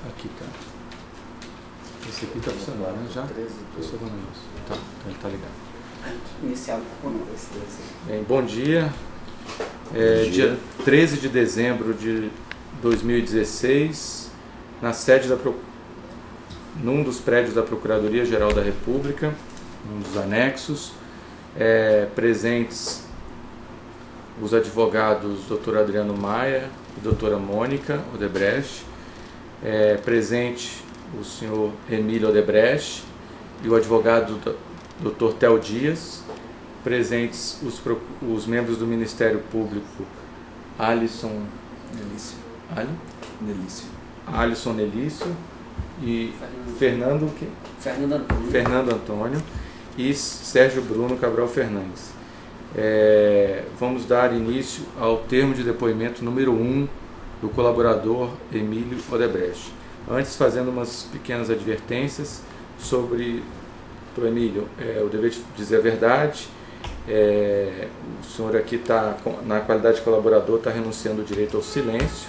Aqui tá. Esse aqui tá funcionando, né? Já? Funcionando isso. Tá, então ele tá ligado. Iniciado por esse. Bem, bom dia. Dia 13 de dezembro de 2016, na sede num dos prédios da Procuradoria-Geral da República, num dos anexos, presentes os advogados Dr. Adriano Maia e doutora Mônica Odebrecht, presente o senhor Emílio Odebrecht e o advogado Dr. Theo Dias, presentes os membros do Ministério Público Alisson Nelício e Fernando Antônio e Sérgio Bruno Cabral Fernandes. Vamos dar início ao termo de depoimento número 1 do colaborador Emílio Odebrecht. Antes, fazendo umas pequenas advertências sobre o Emílio, o dever de dizer a verdade. O senhor aqui está, na qualidade de colaborador, está renunciando o direito ao silêncio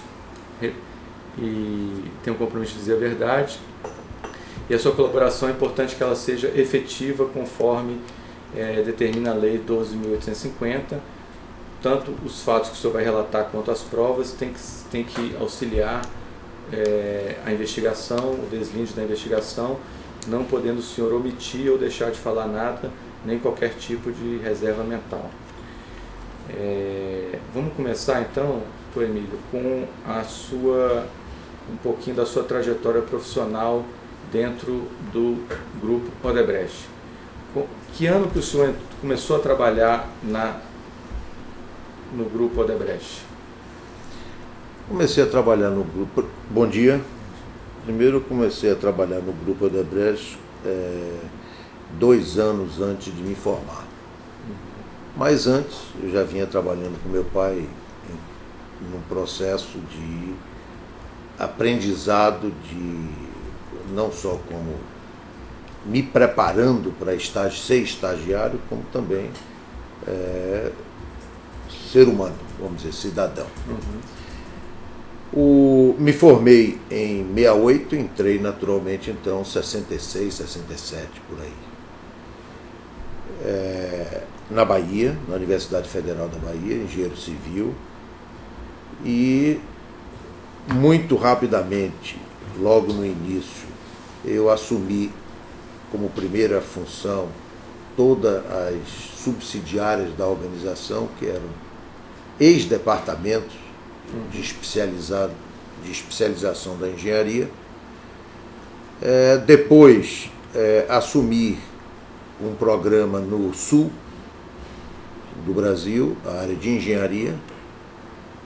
e tem um compromisso de dizer a verdade. E a sua colaboração é importante que ela seja efetiva conforme determina a Lei 12.850. Tanto os fatos que o senhor vai relatar quanto as provas tem que auxiliar a investigação, o deslinde da investigação, não podendo o senhor omitir ou deixar de falar nada, nem qualquer tipo de reserva mental. Vamos começar então, doutor Emílio, com um pouquinho da sua trajetória profissional dentro do Grupo Odebrecht. Que ano que o senhor começou a trabalhar no Grupo Odebrecht? Comecei a trabalhar no grupo. Bom dia. Primeiro eu comecei a trabalhar no Grupo Odebrecht 2 anos antes de me formar. Mas antes eu já vinha trabalhando com meu pai num processo de aprendizado, não só como me preparando para ser estagiário, como também ser humano, vamos dizer, cidadão. Me formei em 68, entrei naturalmente então 66, 67, por aí. Na Bahia, na Universidade Federal da Bahia, engenheiro civil, e muito rapidamente, logo no início, eu assumi como primeira função todas as subsidiárias da organização, que eram ex-departamentos de especialização da engenharia. Depois assumi um programa no sul do Brasil, a área de engenharia.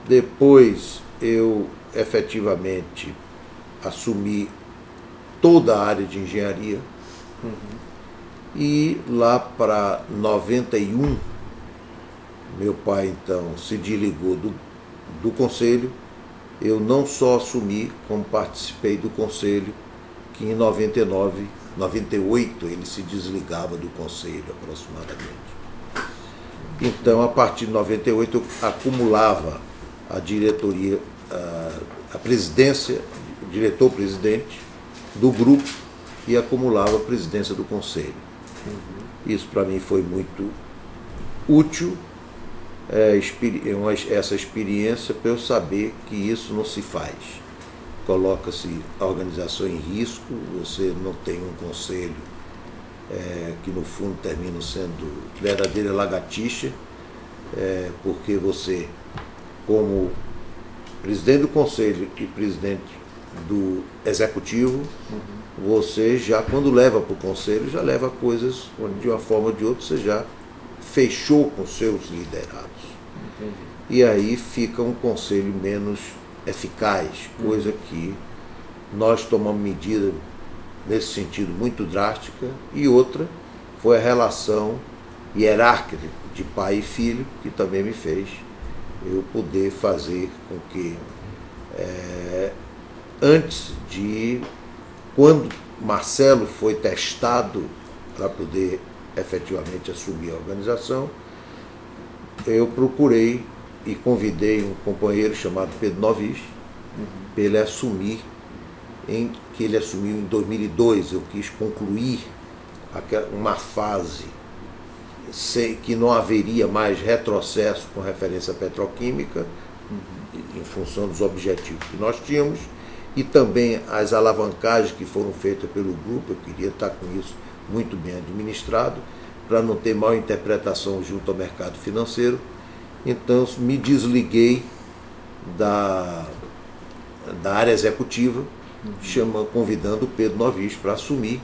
Depois eu efetivamente assumi toda a área de engenharia. E lá para 91, meu pai então se desligou do conselho. Eu não só assumi, como participei do conselho, que em 98 ele se desligava do conselho aproximadamente. Então, a partir de 98, eu acumulava a diretoria, a presidência, o diretor-presidente do grupo, e acumulava a presidência do conselho. Isso para mim foi muito útil, essa experiência, para eu saber que isso não se faz. Coloca-se a organização em risco, você não tem um conselho que no fundo termina sendo verdadeira lagartixa, porque você, como presidente do conselho e presidente do executivo, você já, quando leva para o conselho, já leva coisas de uma forma ou de outra, você já fechou com seus liderados. E aí fica um conselho menos eficaz, coisa que nós tomamos medida nesse sentido muito drástica. E outra foi a relação hierárquica de pai e filho, que também me fez eu poder fazer com que quando Marcelo foi testado para poder efetivamente assumir a organização, eu procurei e convidei um companheiro chamado Pedro Novis para ele assumir em que ele assumiu em 2002. Eu quis concluir uma fase que não haveria mais retrocesso com referência à petroquímica, em função dos objetivos que nós tínhamos, e também as alavancagens que foram feitas pelo grupo. Eu queria estar com isso muito bem administrado, para não ter mal interpretação junto ao mercado financeiro. Então me desliguei da área executiva, convidando o Pedro Novis para assumir,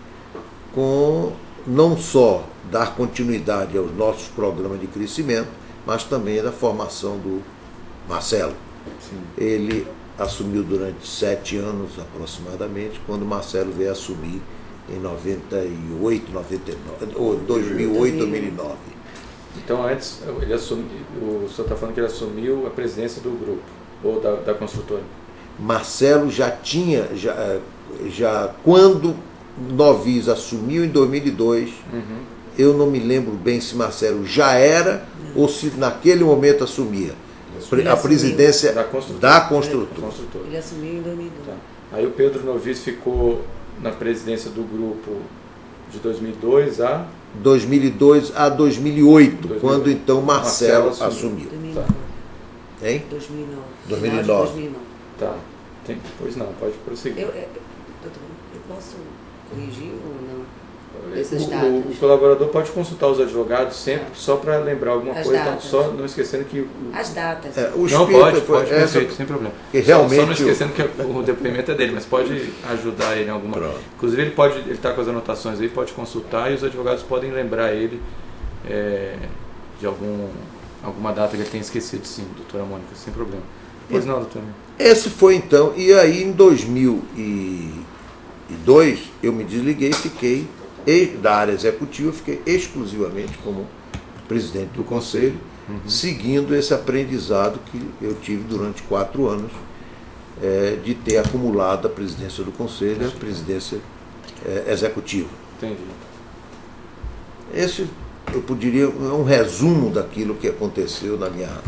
com não só dar continuidade aos nossos programas de crescimento, mas também da formação do Marcelo. Sim. Ele assumiu durante 7 anos aproximadamente, quando o Marcelo veio assumir em 98, 99, ou 2008, 2009. Então antes, ele assumiu, o senhor está falando que ele assumiu a presidência do grupo, ou da construtora? Marcelo já tinha, quando Novis assumiu em 2002, eu não me lembro bem se Marcelo já era ou se naquele momento assumia a presidência da construtora. Ele assumiu em 2002. Tá. Aí o Pedro Novis ficou na presidência do grupo de 2002 a 2008, quando então Marcelo assumiu. 2009. Tá. Hein? 2009. 2009. Tá. Pois não, pode prosseguir. Eu posso corrigir ou não? O colaborador pode consultar os advogados sempre, só para lembrar alguma coisa, então, só não esquecendo que... As datas. Não, pode, perfeito, sem problema. Realmente só não esquecendo que o depoimento é dele, mas pode ajudar ele em alguma coisa. Inclusive ele está com as anotações aí, pode consultar, e os advogados podem lembrar ele de alguma data que ele tenha esquecido, sim, doutora Mônica, sem problema. Pois não, doutora? Esse foi então, e aí em 2002 eu me desliguei e fiquei da área executiva, fiquei exclusivamente como presidente do conselho, seguindo esse aprendizado que eu tive durante 4 anos, de ter acumulado a presidência do conselho e a presidência executiva. Entendi. Esse, eu poderia, é um resumo daquilo que aconteceu na minha,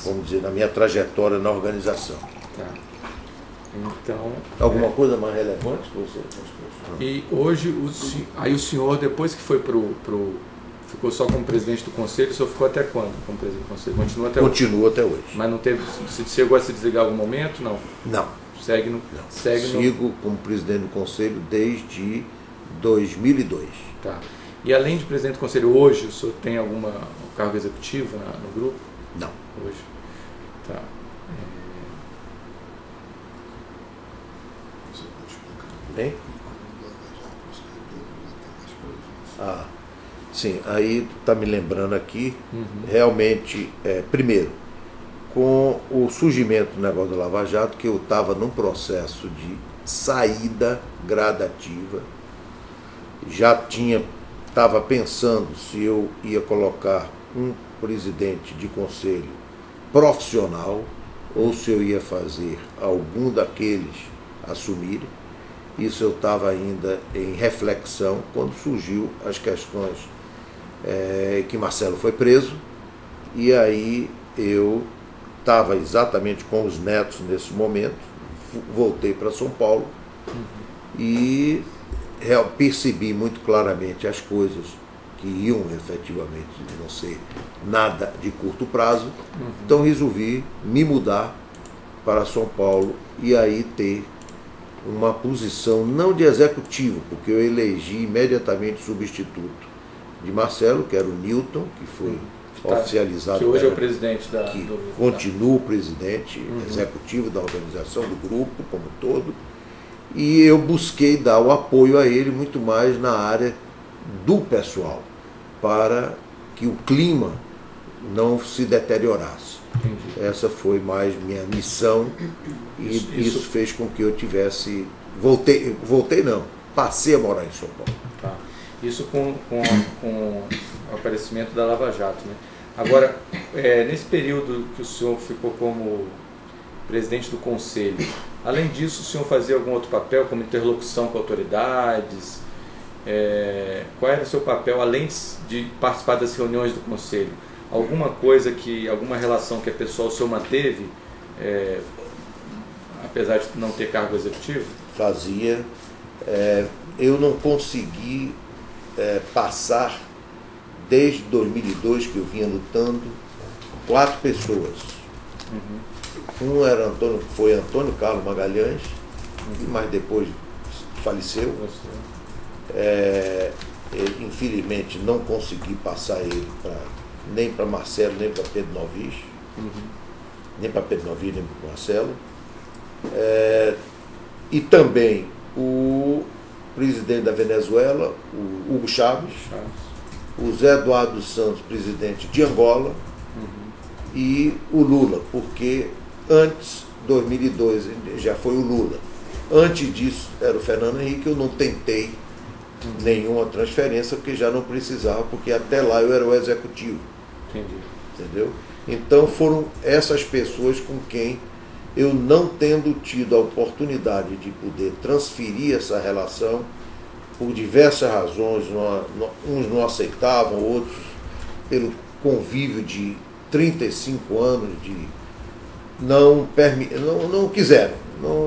vamos dizer, na minha trajetória na organização. Tá. Então, alguma coisa mais relevante que você? E hoje, o senhor, depois que foi ficou só como presidente do conselho, o senhor ficou até quando como presidente do conselho? Continua até hoje? Continua até hoje. Mas não teve, se chegou a se desligar em algum momento? Não. Não. Sigo como presidente do conselho desde 2002. Tá. E além de presidente do conselho, hoje o senhor tem algum cargo executivo no grupo? Não. Hoje. Tá. Bem? Sim, aí está me lembrando aqui, realmente, primeiro, com o surgimento do negócio do Lava Jato, que eu estava num processo de saída gradativa, estava pensando se eu ia colocar um presidente de conselho profissional ou se eu ia fazer algum daqueles assumirem. Isso eu estava ainda em reflexão quando surgiu as questões que Marcelo foi preso, e aí eu estava exatamente com os netos nesse momento, voltei para São Paulo e percebi muito claramente as coisas que iam efetivamente não ser nada de curto prazo, então resolvi me mudar para São Paulo e aí ter uma posição não de executivo, porque eu elegi imediatamente o substituto de Marcelo, que era o Newton, que foi oficializado. Que hoje é o presidente continua o presidente executivo da organização, do grupo como um todo, e eu busquei dar o apoio a ele muito mais na área do pessoal, para que o clima não se deteriorasse. Entendi. Essa foi mais minha missão, e isso fez com que eu tivesse... Passei a morar em São Paulo. Tá. Isso com o aparecimento da Lava Jato, né? Agora, nesse período que o senhor ficou como presidente do conselho, além disso, o senhor fazia algum outro papel, como interlocução com autoridades? Qual era o seu papel, além de participar das reuniões do conselho? Alguma relação que a pessoa o senhor manteve apesar de não ter cargo executivo? Fazia. Eu não consegui passar, desde 2002 que eu vinha lutando, 4 pessoas. Um foi Antônio Carlos Magalhães, mas depois faleceu. Infelizmente não consegui passar ele nem para Marcelo, nem para Pedro Novis, nem para Pedro Novis, nem para Marcelo. E também o presidente da Venezuela, o Hugo Chávez, o Zé Eduardo Santos, presidente de Angola, e o Lula, porque antes, 2002, já foi o Lula. Antes disso, era o Fernando Henrique. Eu não tentei nenhuma transferência, porque já não precisava, porque até lá eu era o executivo. Entendi. Entendeu? Então foram essas pessoas com quem eu, não tendo tido a oportunidade de poder transferir essa relação, por diversas razões, uns não aceitavam, outros pelo convívio de 35 anos, não quiseram,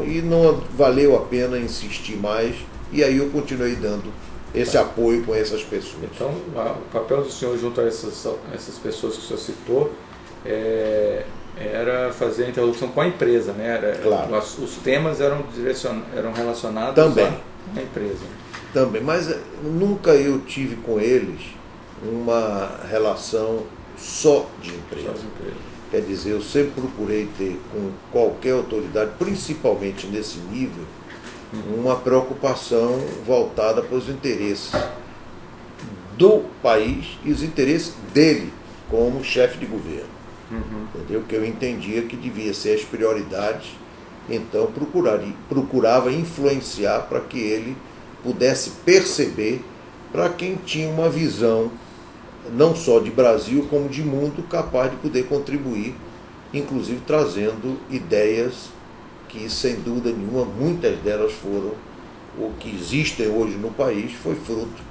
e não valeu a pena insistir mais, e aí eu continuei dando esse apoio com essas pessoas. Então, o papel do senhor junto a essas pessoas que o senhor citou era fazer a interlocução com a empresa, né? Claro. Os temas eram relacionados também à empresa. Também, mas nunca eu tive com eles uma relação só de empresa. Quer dizer, eu sempre procurei ter com qualquer autoridade, principalmente nesse nível, uma preocupação voltada para os interesses do país e os interesses dele como chefe de governo. Entendeu? Que eu entendia que devia ser as prioridades, então procurava influenciar para que ele pudesse perceber, para quem tinha uma visão não só de Brasil como de mundo, capaz de poder contribuir, inclusive trazendo ideias que, sem dúvida nenhuma, muitas delas foram, o que existem hoje no país foi fruto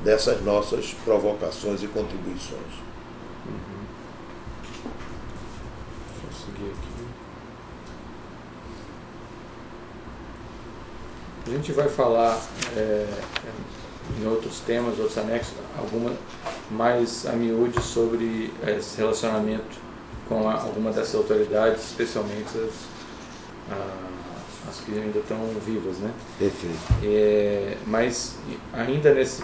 dessas nossas provocações e contribuições. Deixa eu seguir aqui. A gente vai falar em outros temas, outros anexos, alguma mais a miúde sobre esse relacionamento com alguma dessas autoridades, especialmente as que ainda estão vivas, né? Perfeito. Mas ainda nesse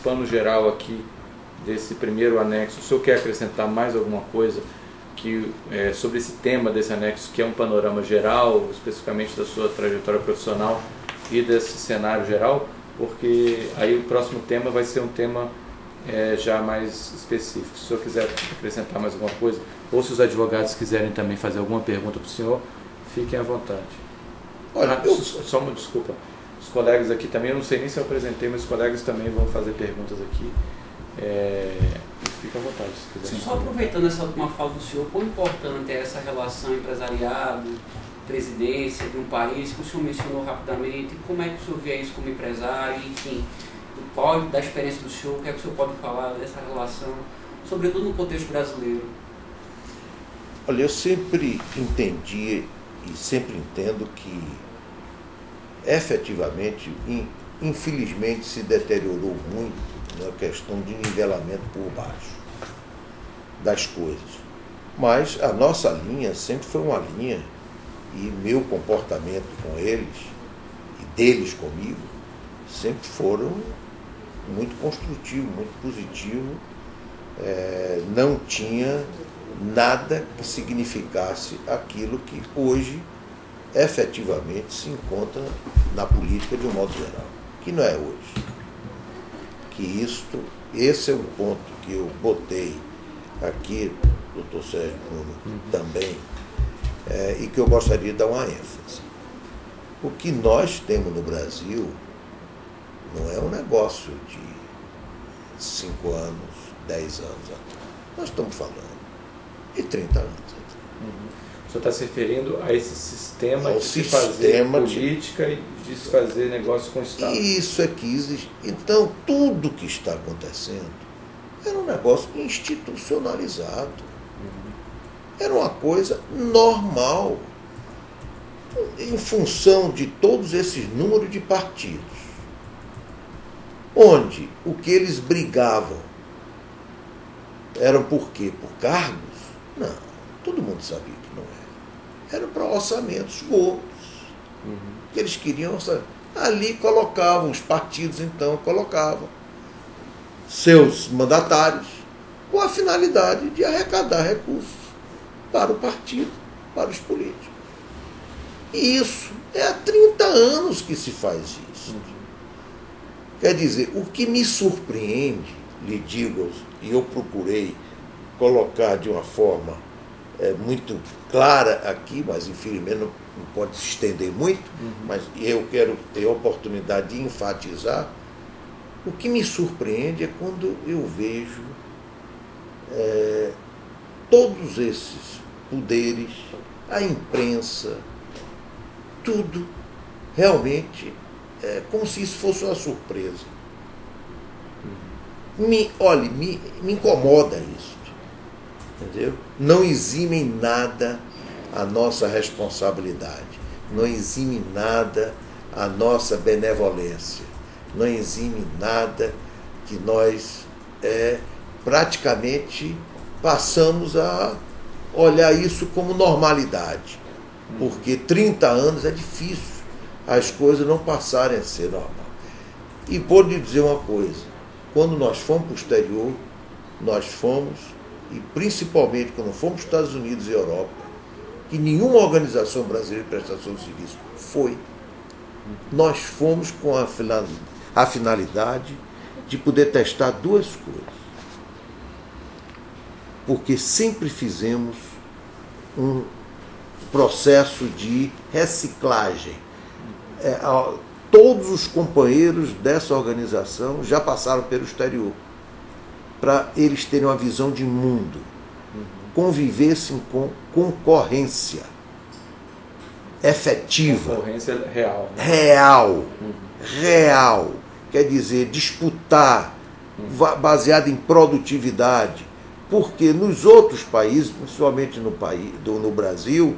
plano geral aqui, desse primeiro anexo, o senhor quer acrescentar mais alguma coisa sobre esse tema desse anexo, que é um panorama geral, especificamente da sua trajetória profissional e desse cenário geral? Porque aí o próximo tema vai ser um tema já mais específico. Se o senhor quiser acrescentar mais alguma coisa, ou se os advogados quiserem também fazer alguma pergunta para o senhor, fiquem à vontade. Olha, só uma desculpa. Os colegas aqui também, eu não sei nem se eu apresentei, mas os colegas também vão fazer perguntas aqui. Fica à vontade, se quiser. Só aproveitando essa última fala do senhor, quão importante é essa relação empresariado, presidência de um país, que o senhor mencionou rapidamente, como é que o senhor vê isso como empresário, enfim, da experiência do senhor, o que é que o senhor pode falar dessa relação, sobretudo no contexto brasileiro? Olha, eu sempre entendi e sempre entendo que efetivamente, infelizmente, se deteriorou muito na questão de nivelamento por baixo das coisas. Mas a nossa linha sempre foi uma linha, e meu comportamento com eles e deles comigo sempre foram muito construtivo, muito positivo. Não tinha nada que significasse aquilo que hoje efetivamente se encontra na política de um modo geral, que não é hoje. Esse é um ponto que eu botei aqui, doutor Sérgio Bruno, também, e que eu gostaria de dar uma ênfase. O que nós temos no Brasil não é um negócio de 5 anos, 10 anos atrás. Nós estamos falando de 30 anos atrás. O senhor está se referindo a esse sistema Ao de se sistema fazer política e de se fazer negócio com o Estado. Isso é que existe. Então, tudo que está acontecendo era um negócio institucionalizado. Era uma coisa normal. em função de todos esses números de partidos, onde o que eles brigavam eram por quê? Por cargos? Não, todo mundo sabia que não era. Era para orçamentos gordos. Que eles queriam orçamento. Ali colocavam, os partidos então colocavam seus mandatários com a finalidade de arrecadar recursos para o partido, para os políticos. E isso é há 30 anos que se faz isso. Quer dizer, o que me surpreende, lhe digo, e eu procurei colocar de uma forma muito clara aqui, mas infelizmente não pode se estender muito, mas eu quero ter a oportunidade de enfatizar. O que me surpreende é quando eu vejo todos esses poderes, a imprensa, tudo realmente como se isso fosse uma surpresa. Me incomoda isso. Entendeu? Não exime em nada a nossa responsabilidade, não exime nada a nossa benevolência, não exime nada que nós praticamente passamos a olhar isso como normalidade, porque 30 anos é difícil as coisas não passarem a ser normal. E vou lhe dizer uma coisa, quando nós fomos para o exterior, nós fomos, e principalmente quando fomos para os Estados Unidos e Europa, que nenhuma organização brasileira de prestação de serviço foi, nós fomos com a finalidade de poder testar duas coisas. Porque sempre fizemos um processo de reciclagem. Todos os companheiros dessa organização já passaram pelo exterior, para eles terem uma visão de mundo, convivessem com concorrência efetiva. Concorrência real. Né? Real. Quer dizer, disputar baseado em produtividade. Porque nos outros países, principalmente no Brasil,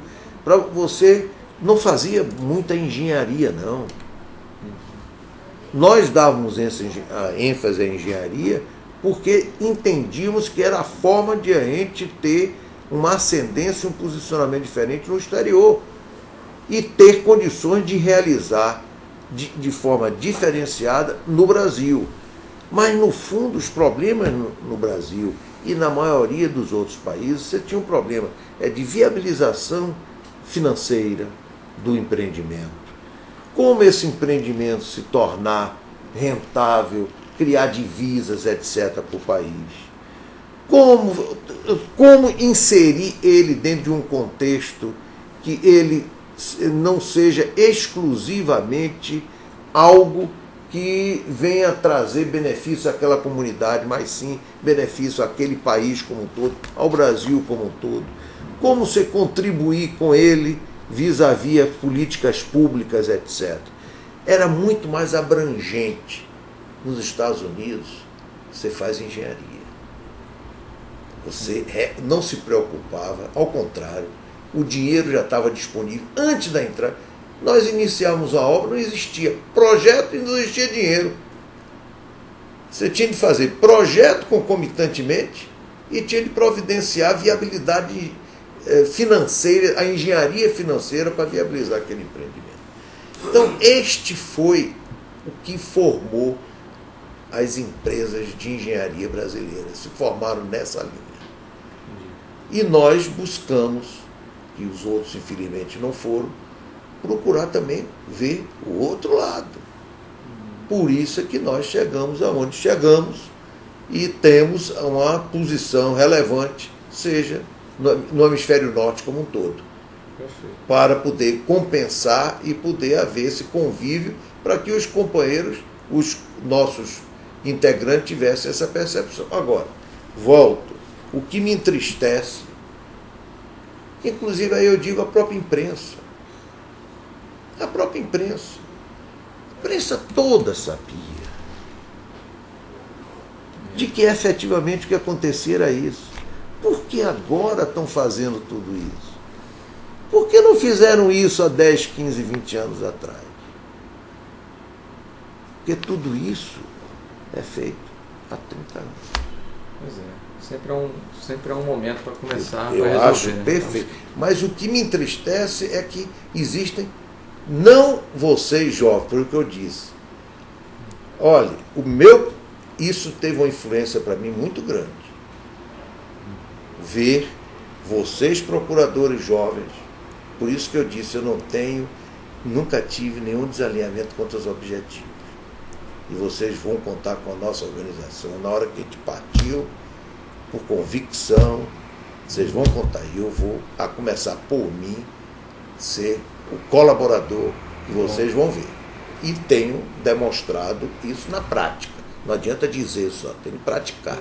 você não fazia muita engenharia, não. Nós dávamos ênfase à engenharia porque entendíamos que era a forma de a gente ter uma ascendência, um posicionamento diferente no exterior e ter condições de realizar de forma diferenciada no Brasil. Mas, no fundo, os problemas no Brasil e na maioria dos outros países, você tinha um problema de viabilização financeira do empreendimento. Como esse empreendimento se tornar rentável, criar divisas, etc., para o país. Como inserir ele dentro de um contexto que ele não seja exclusivamente algo que venha trazer benefício àquela comunidade, mas sim benefício àquele país como um todo, ao Brasil como um todo. Como você contribuir com ele vis-à-vis políticas públicas, etc. Era muito mais abrangente. Nos Estados Unidos, você faz engenharia. Você não se preocupava, ao contrário, o dinheiro já estava disponível antes da entrada. Nós iniciamos a obra, não existia projeto e não existia dinheiro. Você tinha de fazer projeto concomitantemente e tinha de providenciar a viabilidade financeira, a engenharia financeira para viabilizar aquele empreendimento. Então, este foi o que formou as empresas de engenharia brasileiras, se formaram nessa linha. E nós buscamos, e os outros infelizmente não foram, procurar também ver o outro lado. Por isso é que nós chegamos aonde chegamos e temos uma posição relevante, seja no hemisfério norte como um todo. Perfeito. Para poder compensar e poder haver esse convívio para que os companheiros, os nossos integrantes tivessem essa percepção. Agora, volto. O que me entristece, inclusive aí eu digo a própria imprensa. A própria imprensa. A imprensa toda sabia de que efetivamente o que acontecia era isso. Por que agora estão fazendo tudo isso? Porque não fizeram isso há 10, 15, 20 anos atrás? Porque tudo isso é feito há 30 anos. Pois é. Sempre é um momento para começar. Eu resolver, acho né? perfeito. Mas o que me entristece é que existem, não vocês jovens, pelo que eu disse. Olha, isso teve uma influência para mim muito grande. Ver vocês, procuradores jovens, por isso que eu disse, nunca tive nenhum desalinhamento contra os objetivos. E vocês vão contar com a nossa organização. Na hora que a gente partiu, por convicção, vocês vão contar. E eu vou, a começar por mim, ser o colaborador que vocês vão ver. E tenho demonstrado isso na prática. Não adianta dizer só, tenho que praticar.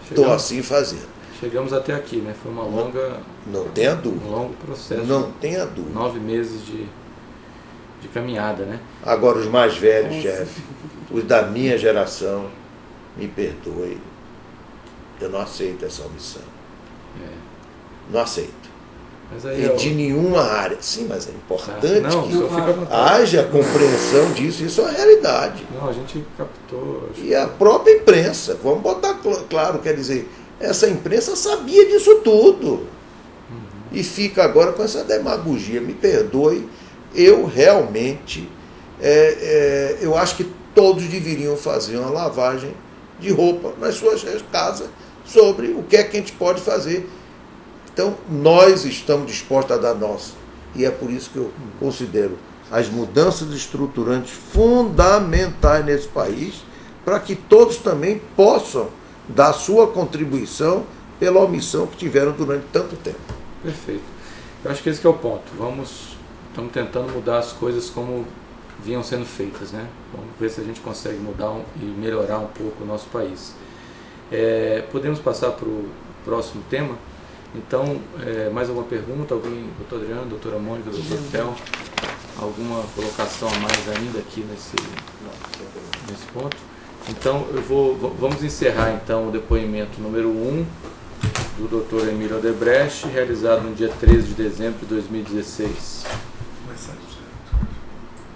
Estou assim fazendo. Chegamos até aqui, né? Foi uma longa... Não tenha dúvida. Um longo processo. Não tenha dúvida. 9 meses de caminhada, né? Agora, os mais velhos, chefe, os da minha geração, me perdoe, eu não aceito essa omissão. Não aceito. Mas aí e de nenhuma área. Sim, mas é importante que haja compreensão disso. Isso é uma realidade. Não, a gente captou. E a própria imprensa, vamos botar claro, quer dizer, essa imprensa sabia disso tudo. E fica agora com essa demagogia. Me perdoe, eu realmente, eu acho que todos deveriam fazer uma lavagem de roupa nas suas casas sobre o que é que a gente pode fazer. Então, nós estamos dispostos a dar nosso. E é por isso que eu considero as mudanças estruturantes fundamentais nesse país, para que todos também possam dar sua contribuição pela omissão que tiveram durante tanto tempo. Perfeito. Eu acho que esse que é o ponto. Estamos tentando mudar as coisas como vinham sendo feitas, né? Vamos ver se a gente consegue mudar e melhorar um pouco o nosso país. Podemos passar para o próximo tema? Então, mais alguma pergunta? Alguém, doutor Adriano, doutora Mônica, doutor Theo, alguma colocação a mais ainda aqui nesse ponto? Então, vamos encerrar então o depoimento número 1 do doutor Emílio Odebrecht, realizado no dia 13 de dezembro de 2016.